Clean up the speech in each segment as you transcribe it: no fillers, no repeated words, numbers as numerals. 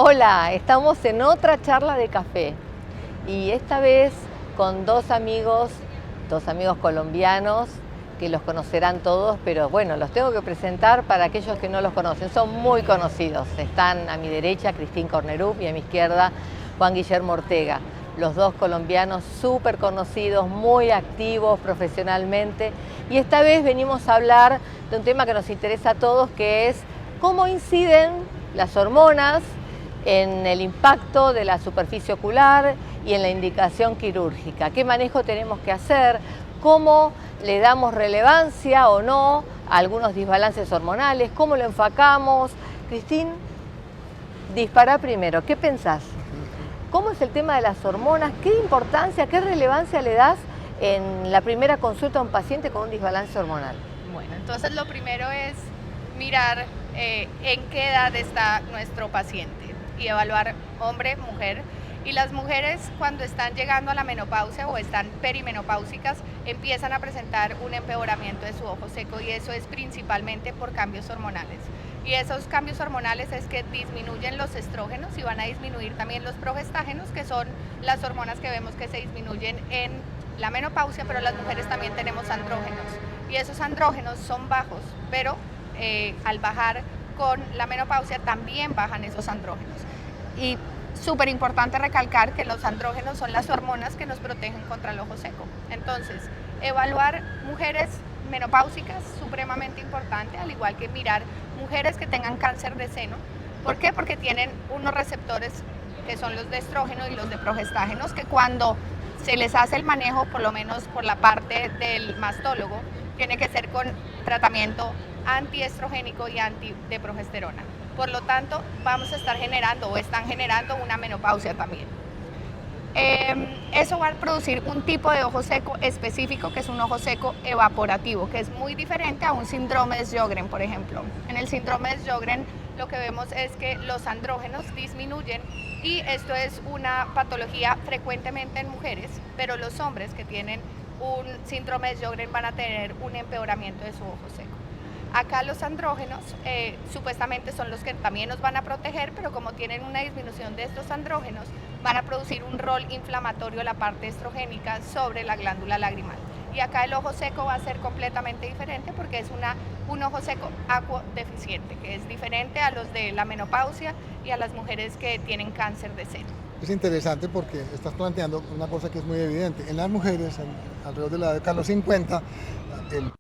Hola, estamos en otra charla de café y esta vez con dos amigos colombianos que los conocerán todos, pero bueno, los tengo que presentar para aquellos que no los conocen, son muy conocidos. Están a mi derecha Cristín Cornerup y a mi izquierda Juan Guillermo Ortega, los dos colombianos súper conocidos, muy activos profesionalmente, y esta vez venimos a hablar de un tema que nos interesa a todos, que es cómo inciden las hormonas en el impacto de la superficie ocular y en la indicación quirúrgica. ¿Qué manejo tenemos que hacer? ¿Cómo le damos relevancia o no a algunos desbalances hormonales? ¿Cómo lo enfocamos? Cristín, dispara primero. ¿Qué pensás? ¿Cómo es el tema de las hormonas? ¿Qué importancia, qué relevancia le das en la primera consulta a un paciente con un desbalance hormonal? Bueno, entonces lo primero es mirar en qué edad está nuestro paciente y evaluar hombre, mujer. Y las mujeres, cuando están llegando a la menopausia o están perimenopáusicas, empiezan a presentar un empeoramiento de su ojo seco, y eso es principalmente por cambios hormonales. Y esos cambios hormonales es que disminuyen los estrógenos y van a disminuir también los progestágenos, que son las hormonas que vemos que se disminuyen en la menopausia, pero las mujeres también tenemos andrógenos. Y esos andrógenos son bajos, pero al bajar con la menopausia también bajan esos andrógenos. Y súper importante recalcar que los andrógenos son las hormonas que nos protegen contra el ojo seco. Entonces, evaluar mujeres menopáusicas, supremamente importante, al igual que mirar mujeres que tengan cáncer de seno. ¿Por qué? Porque tienen unos receptores que son los de estrógeno y los de progestágenos, que cuando se les hace el manejo, por lo menos por la parte del mastólogo, tiene que ser con tratamiento antiestrogénico y anti de progesterona. Por lo tanto, vamos a estar generando o están generando una menopausia también. Eso va a producir un tipo de ojo seco específico, que es un ojo seco evaporativo, que es muy diferente a un síndrome de Sjögren, por ejemplo. En el síndrome de Sjögren lo que vemos es que los andrógenos disminuyen, y esto es una patología frecuentemente en mujeres, pero los hombres que tienen un síndrome de Sjögren van a tener un empeoramiento de su ojo seco. Acá los andrógenos supuestamente son los que también nos van a proteger, pero como tienen una disminución de estos andrógenos, van a producir un rol inflamatorio la parte estrogénica sobre la glándula lagrimal. Y acá el ojo seco va a ser completamente diferente, porque es un ojo seco acuodeficiente, que es diferente a los de la menopausia y a las mujeres que tienen cáncer de seno. Es interesante porque estás planteando una cosa que es muy evidente. En las mujeres, alrededor de la década de los 50, el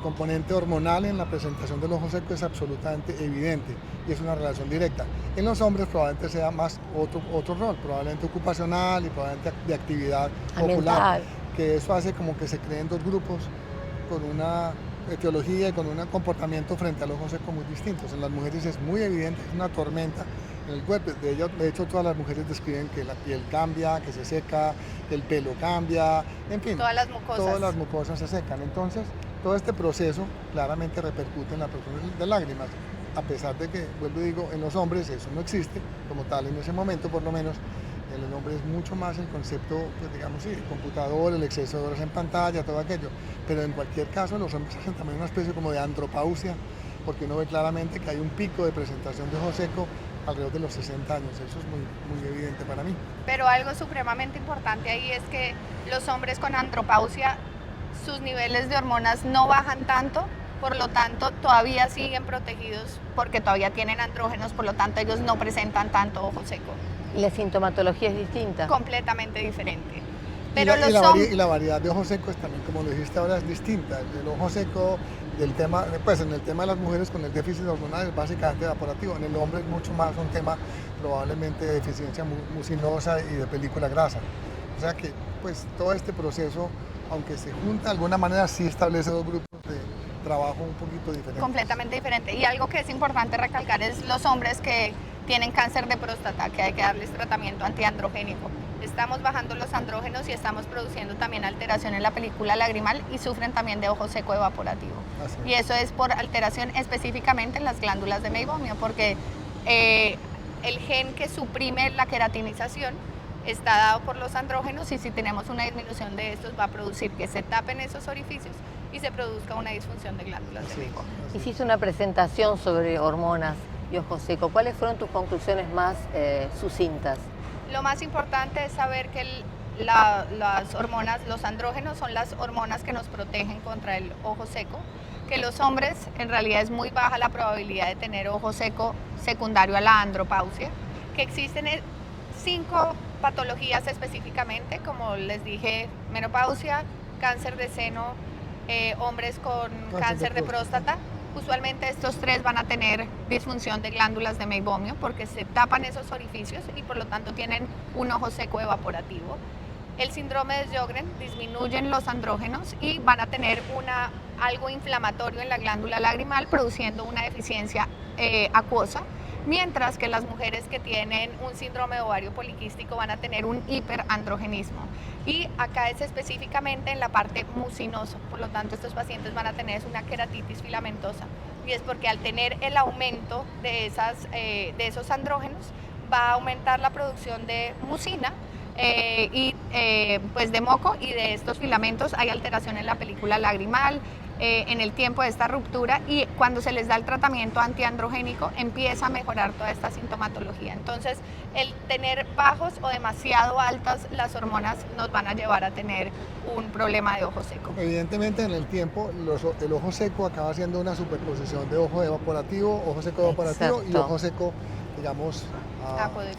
componente hormonal en la presentación del ojo seco es absolutamente evidente y es una relación directa. En los hombres probablemente sea más otro rol, probablemente ocupacional y probablemente de actividad ocular, que eso hace como que se creen dos grupos con una etiología y con un comportamiento frente al ojo seco muy distintos. En las mujeres es muy evidente, es una tormenta en el cuerpo. De hecho, todas las mujeres describen que la piel cambia, que se seca, el pelo cambia, en fin, todas las mucosas se secan. Entonces, todo este proceso claramente repercute en la producción de lágrimas, a pesar de que, vuelvo y digo, en los hombres eso no existe como tal en ese momento, por lo menos. En el hombre es mucho más el concepto, pues digamos, sí, el computador, el exceso de horas en pantalla, todo aquello. Pero en cualquier caso, los hombres hacen también una especie como de andropausia, porque uno ve claramente que hay un pico de presentación de ojo seco alrededor de los 60 años. Eso es muy evidente para mí. Pero algo supremamente importante ahí es que los hombres con andropausia, sus niveles de hormonas no bajan tanto, por lo tanto todavía siguen protegidos porque todavía tienen andrógenos, por lo tanto ellos no presentan tanto ojo seco. ¿Y la sintomatología es distinta? Completamente diferente. Pero y la variedad de ojos secos también, como lo dijiste ahora, es distinta. El ojo seco, pues en el tema de las mujeres con el déficit hormonal es básicamente evaporativo. En el hombre es mucho más un tema probablemente de deficiencia mucinosa y de película grasa. O sea que pues todo este proceso, aunque se junta de alguna manera, sí establece dos grupos de trabajo un poquito diferentes. Completamente diferente. Y algo que es importante recalcar es los hombres que tienen cáncer de próstata, que hay que darles tratamiento antiandrogénico. Estamos bajando los andrógenos y estamos produciendo también alteración en la película lagrimal, y sufren también de ojo seco evaporativo. Y eso es por alteración específicamente en las glándulas de meibomio, porque el gen que suprime la queratinización está dado por los andrógenos, y si tenemos una disminución de estos va a producir que se tapen esos orificios y se produzca una disfunción de glándulas de meibomio. Hiciste una presentación sobre hormonas. y ojo seco. ¿Cuáles fueron tus conclusiones más sucintas? Lo más importante es saber que las hormonas, los andrógenos son las hormonas que nos protegen contra el ojo seco, que los hombres en realidad es muy baja la probabilidad de tener ojo seco secundario a la andropausia, que existen 5 patologías específicamente, como les dije, menopausia, cáncer de seno, hombres con cáncer de próstata. Usualmente estos 3 van a tener disfunción de glándulas de meibomio porque se tapan esos orificios y por lo tanto tienen un ojo seco evaporativo. El síndrome de Sjögren disminuyen los andrógenos y van a tener algo inflamatorio en la glándula lagrimal produciendo una deficiencia acuosa, mientras que las mujeres que tienen un síndrome de ovario poliquístico van a tener un hiperandrogenismo. Y acá es específicamente en la parte mucinosa, por lo tanto estos pacientes van a tener una queratitis filamentosa. Y es porque al tener el aumento de esos andrógenos va a aumentar la producción de mucina, pues de moco, y de estos filamentos hay alteración en la película lagrimal, en el tiempo de esta ruptura, y cuando se les da el tratamiento antiandrogénico empieza a mejorar toda esta sintomatología. Entonces el tener bajos o demasiado altas las hormonas nos van a llevar a tener un problema de ojo seco. Evidentemente en el tiempo el ojo seco acaba siendo una superposición de ojo evaporativo, ojo seco evaporativo. Exacto. Y ojo seco, digamos,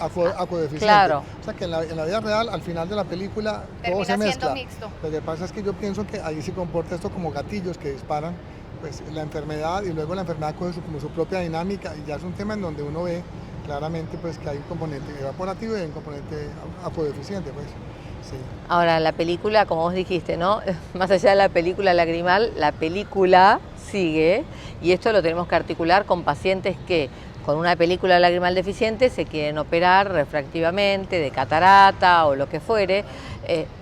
acuodeficiente. Claro. O sea que en la vida real, al final de la película, todo se mezcla. Mixto. Lo que pasa es que yo pienso que ahí se comporta esto como gatillos que disparan pues, la enfermedad, y luego la enfermedad coge como su propia dinámica, y ya es un tema en donde uno ve claramente pues, que hay un componente evaporativo y hay un componente acuodeficiente. Pues. Sí. Ahora, la película, como vos dijiste, ¿no? Más allá de la película lagrimal, la película sigue, y esto lo tenemos que articular con pacientes que con una película lagrimal deficiente se quieren operar refractivamente de catarata o lo que fuere.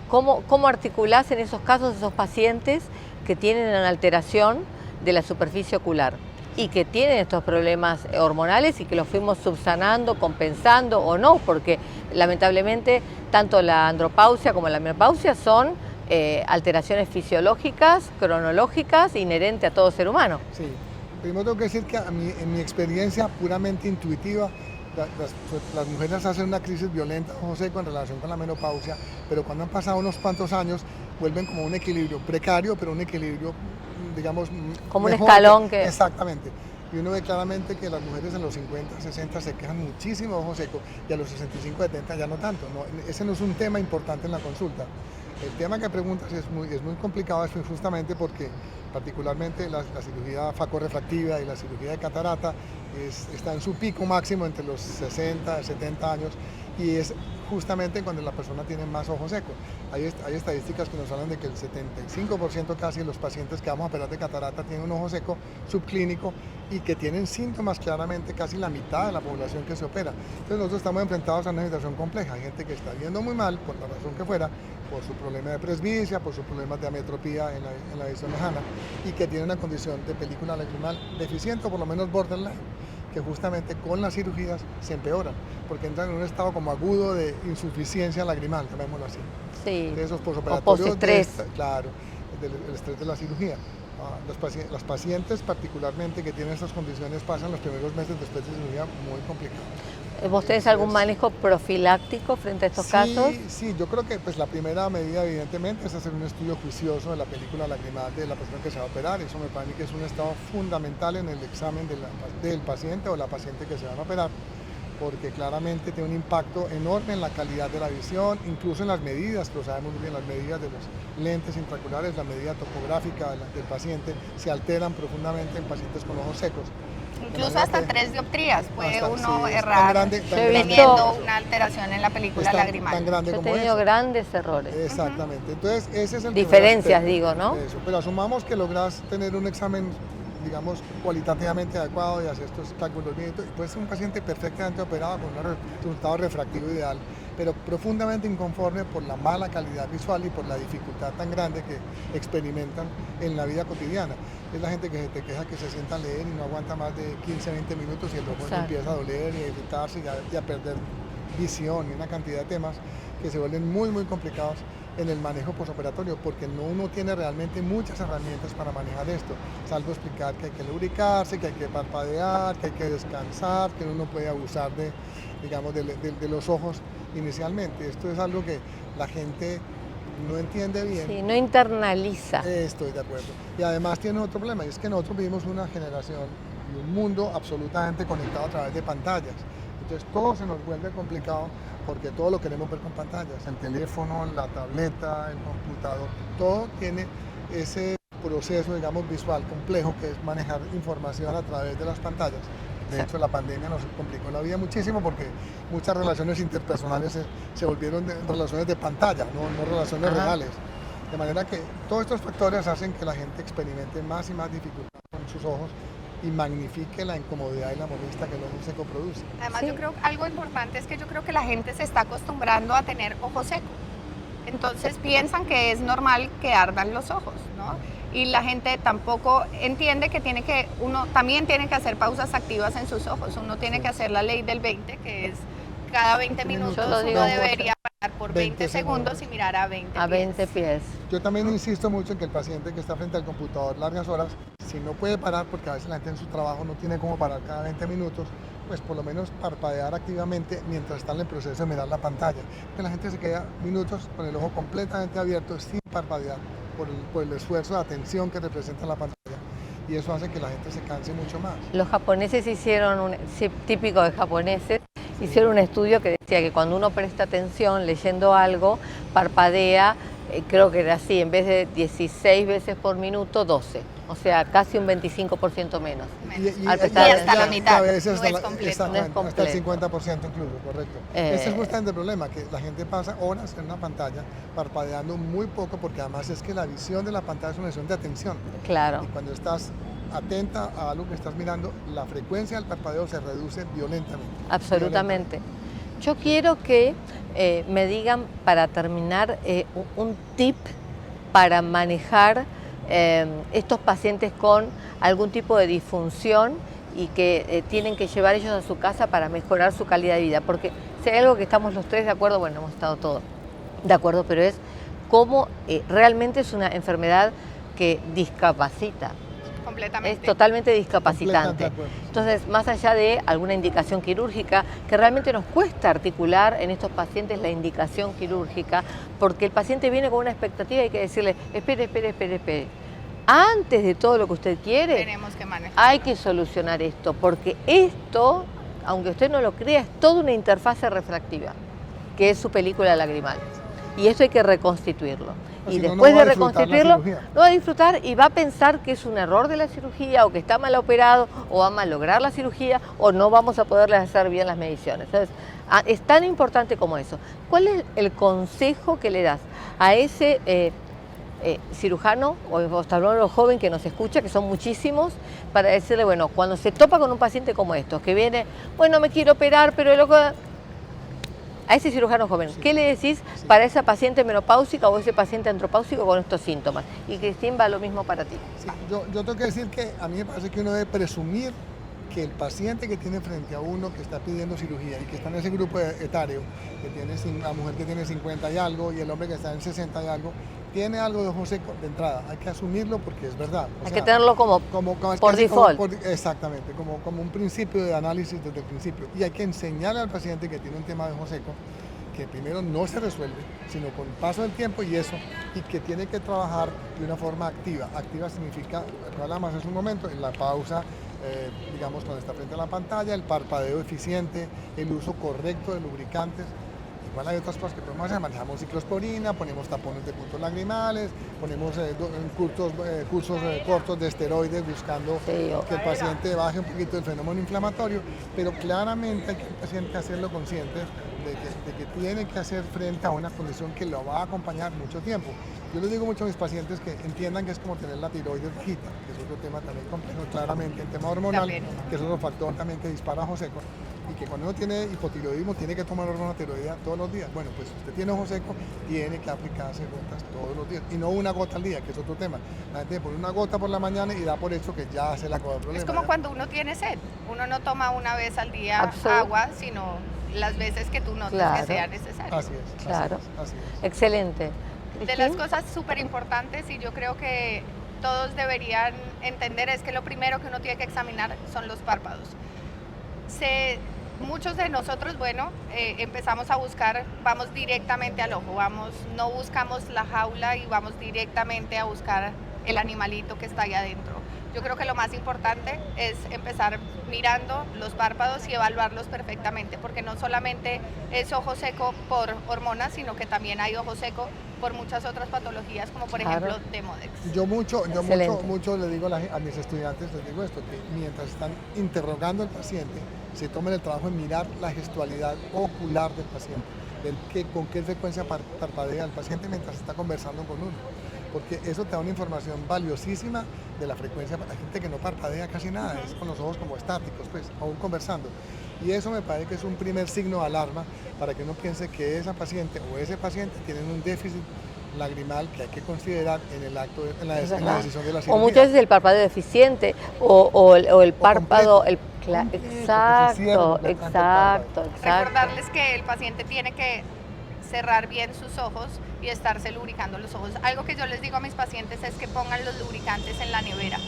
¿Cómo articulás en esos casos esos pacientes que tienen una alteración de la superficie ocular y que tienen estos problemas hormonales y que los fuimos subsanando, compensando o no? Porque lamentablemente tanto la andropausia como la menopausia son alteraciones fisiológicas, cronológicas, inherentes a todo ser humano. Sí. Primero tengo que decir que en mi experiencia puramente intuitiva, las mujeres hacen una crisis violenta de ojo seco en relación con la menopausia, pero cuando han pasado unos cuantos años vuelven como un equilibrio precario, pero un equilibrio, digamos, como mejor, un escalón que... Exactamente. Y uno ve claramente que las mujeres en los 50, 60 se quejan muchísimo de ojo seco, y a los 65, 70 ya no tanto. ¿No? Ese no es un tema importante en la consulta. El tema que preguntas es muy complicado, es justamente porque particularmente la cirugía facorrefractiva y la cirugía de catarata está en su pico máximo entre los 60 y 70 años, y es justamente cuando la persona tiene más ojo seco. Hay estadísticas que nos hablan de que el 75% casi de los pacientes que vamos a operar de catarata tienen un ojo seco subclínico y que tienen síntomas claramente casi la mitad de la población que se opera. Entonces nosotros estamos enfrentados a una situación compleja. Hay gente que está viendo muy mal, por la razón que fuera, por su problema de presbicia, por sus problemas de ametropía en la visión lejana, y que tiene una condición de película lagrimal deficiente o por lo menos borderline, que justamente con las cirugías se empeoran, porque entran en un estado como agudo de insuficiencia lagrimal, llamémoslo así. Sí. De esos posoperatorios, postestrés. Claro, el estrés de la cirugía. Las pacientes particularmente que tienen estas condiciones pasan los primeros meses después de cirugía muy complicados. ¿Vos tenés algún manejo profiláctico frente a estos casos? Sí, yo creo que pues, la primera medida evidentemente es hacer un estudio juicioso de la película lagrimal de la persona que se va a operar. Eso me parece que es un estado fundamental en el examen del paciente o la paciente que se van a operar, porque claramente tiene un impacto enorme en la calidad de la visión, incluso en las medidas, lo sabemos muy bien, las medidas de los lentes intraoculares, la medida topográfica del paciente se alteran profundamente en pacientes con ojos secos. Incluso hasta 3 dioptrías puede uno errar teniendo una alteración en la película lagrimal. Tan grande Yo he como tenido eso. grandes errores. Exactamente. Entonces, ese es el diferencias, digo, ¿no? Eso. Pero asumamos que logras tener un examen, digamos, cualitativamente adecuado y hacer estos cálculos bien. Y puede ser un paciente perfectamente operado con un resultado refractivo ideal, pero profundamente inconforme por la mala calidad visual y por la dificultad tan grande que experimentan en la vida cotidiana. Es la gente que se te queja que se sienta a leer y no aguanta más de 15, 20 minutos y el ojo empieza a doler y a irritarse y a perder visión y una cantidad de temas que se vuelven muy, muy complicados en el manejo postoperatorio, porque uno tiene realmente muchas herramientas para manejar esto, salvo explicar que hay que lubricarse, que hay que parpadear, que hay que descansar, que uno no puede abusar de los ojos inicialmente. Esto es algo que la gente no entiende bien. Sí, no internaliza. Estoy de acuerdo. Y además tiene otro problema, y es que nosotros vivimos una generación y un mundo absolutamente conectado a través de pantallas. Entonces todo se nos vuelve complicado porque todo lo queremos ver con pantallas. El teléfono, la tableta, el computador, todo tiene ese proceso, digamos, visual complejo que es manejar información a través de las pantallas. De hecho, la pandemia nos complicó la vida muchísimo porque muchas relaciones interpersonales se volvieron relaciones de pantalla, no relaciones reales. De manera que todos estos factores hacen que la gente experimente más y más dificultad con sus ojos y magnifique la incomodidad y la molestia que el ojo seco produce. Además, yo creo que algo importante es que yo creo que la gente se está acostumbrando a tener ojo seco. Entonces piensan que es normal que ardan los ojos, ¿no? Y la gente tampoco entiende que uno también tiene que hacer pausas activas en sus ojos. Uno tiene que hacer la ley del 20, que es cada 20 minutos uno debería parar por 20 segundos y mirar a 20 pies. A 20 pies. Yo también insisto mucho en que el paciente que está frente al computador largas horas, si no puede parar, porque a veces la gente en su trabajo no tiene cómo parar cada 20 minutos, pues por lo menos parpadear activamente mientras está en el proceso de mirar la pantalla. Que la gente se queda minutos con el ojo completamente abierto sin parpadear por el esfuerzo de atención que representa la pantalla. Y eso hace que la gente se canse mucho más. Los japoneses hicieron, típico de japoneses, hicieron un estudio que decía que cuando uno presta atención leyendo algo, parpadea, creo que era así, en vez de 16 veces por minuto, 12. O sea, casi un 25% menos. Y hasta la mitad, no es completo. Hasta el 50% incluso, correcto. Ese es justamente el problema, que la gente pasa horas en una pantalla parpadeando muy poco, porque además es que la visión de la pantalla es una visión de atención. Claro. Y cuando estás atenta a algo que estás mirando, la frecuencia del parpadeo se reduce violentamente. Absolutamente. Yo quiero que me digan, para terminar, un tip para manejar estos pacientes con algún tipo de disfunción y que tienen que llevar ellos a su casa para mejorar su calidad de vida. Porque si hay algo que estamos los tres de acuerdo, bueno, hemos estado todos de acuerdo, pero es cómo realmente es una enfermedad que discapacita. Completamente. Es totalmente discapacitante. Entonces, más allá de alguna indicación quirúrgica, que realmente nos cuesta articular en estos pacientes la indicación quirúrgica, porque el paciente viene con una expectativa y hay que decirle, espere. Antes de todo lo que usted quiere, tenemos que manejar. Hay que solucionar esto, porque esto, aunque usted no lo crea, es toda una interfase refractiva, que es su película lagrimal. Y esto hay que reconstituirlo. Y después de reconstituirlo, no va a disfrutar y va a pensar que es un error de la cirugía, o que está mal operado, o va a malograr la cirugía, o no vamos a poderle hacer bien las mediciones. Entonces, es tan importante como eso. ¿Cuál es el consejo que le das a ese cirujano o oftalmólogo joven que nos escucha, que son muchísimos, para decirle, bueno, cuando se topa con un paciente como estos, que viene, bueno, me quiero operar, pero loco... A ese cirujano joven, ¿qué le decís para esa paciente menopáusica o ese paciente andropáusico con estos síntomas? Y Cristín, va lo mismo para ti. Sí, yo tengo que decir que a mí me parece que uno debe presumir que el paciente que tiene frente a uno que está pidiendo cirugía y que está en ese grupo etario, que tiene la mujer que tiene 50 y algo y el hombre que está en 60 y algo, tiene algo de ojo seco de entrada. Hay que asumirlo porque es verdad. Hay que tenerlo como por default. Exactamente, como un principio de análisis desde el principio. Y hay que enseñarle al paciente que tiene un tema de ojo seco, que primero no se resuelve, sino con el paso del tiempo y que tiene que trabajar de una forma activa. Activa significa, hablamos hace un momento, en la pausa, digamos cuando está frente a la pantalla, el parpadeo eficiente, el uso correcto de lubricantes. Igual hay otras cosas que podemos hacer, manejamos ciclosporina, ponemos tapones de puntos lagrimales, ponemos cursos cortos de esteroides buscando que el paciente baje un poquito el fenómeno inflamatorio, pero claramente hay que el paciente hacerlo consciente de que tiene que hacer frente a una condición que lo va a acompañar mucho tiempo. Yo les digo mucho a mis pacientes que entiendan que es como tener la tiroides bajita, que es otro tema también complejo, claramente el tema hormonal, que es otro factor también que dispara ojo seco, y que cuando uno tiene hipotiroidismo tiene que tomar hormona tiroidea todos los días. Bueno, pues si usted tiene ojo seco, tiene que aplicarse gotas todos los días, y no una gota al día, que es otro tema. La gente pone una gota por la mañana y da por hecho que ya se le acabó el problema. Es como cuando uno tiene sed, uno no toma una vez al día agua, sino las veces que tú notes que sea necesario. Así es. Claro. Así es. Excelente. De las cosas súper importantes, y yo creo que todos deberían entender, es que lo primero que uno tiene que examinar son los párpados. Muchos de nosotros, bueno, empezamos a buscar, vamos directamente al ojo, no buscamos la jaula y vamos directamente a buscar el animalito que está ahí adentro. Yo creo que lo más importante es empezar mirando los párpados y evaluarlos perfectamente, porque no solamente es ojo seco por hormonas, sino que también hay ojo seco por muchas otras patologías, como por ejemplo Demodex. Yo mucho le digo a mis estudiantes, les digo esto, que mientras están interrogando al paciente, se tomen el trabajo de mirar la gestualidad ocular del paciente, con qué frecuencia parpadea el paciente mientras está conversando con uno, porque eso te da una información valiosísima de la frecuencia para la gente que no parpadea casi nada, es con los ojos como estáticos, pues, aún conversando. Y eso me parece que es un primer signo de alarma para que uno piense que esa paciente o ese paciente tienen un déficit lagrimal que hay que considerar en la decisión de la cirugía. O muchas veces el parpadeo deficiente o el párpado, exacto. Recordarles que el paciente tiene que cerrar bien sus ojos y estarse lubricando los ojos. Algo que yo les digo a mis pacientes es que pongan los lubricantes en la nevera,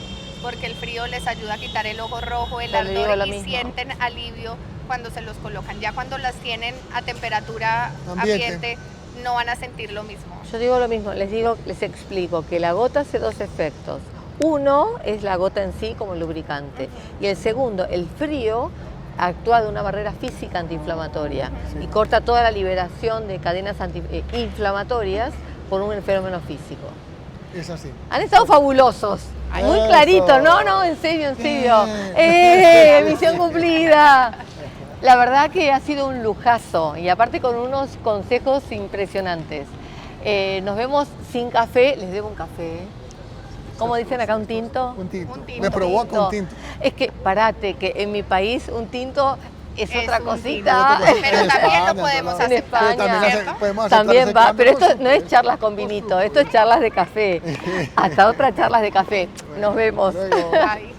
porque el frío les ayuda a quitar el ojo rojo, el ardor, y sienten alivio cuando se los colocan. Ya cuando las tienen a temperatura ambiente no van a sentir lo mismo. Yo digo lo mismo, les explico que la gota hace dos efectos. Uno es la gota en sí como lubricante, y el segundo, el frío, actúa de una barrera física antiinflamatoria y corta toda la liberación de cadenas inflamatorias por un fenómeno físico. Es así. Han estado fabulosos, muy claritos, no, en serio. Misión cumplida. La verdad que ha sido un lujazo y aparte con unos consejos impresionantes. Nos vemos sin café, les debo un café. ¿Cómo dicen acá, un tinto? Un tinto. Me provoca un tinto. Es que, parate, que en mi país un tinto es otra cosita. Pero también lo podemos hacer en España. También va, pero esto no es charlas con vinito, esto es charlas de café. Hasta otras charlas de café. Nos vemos. Luego. Bye.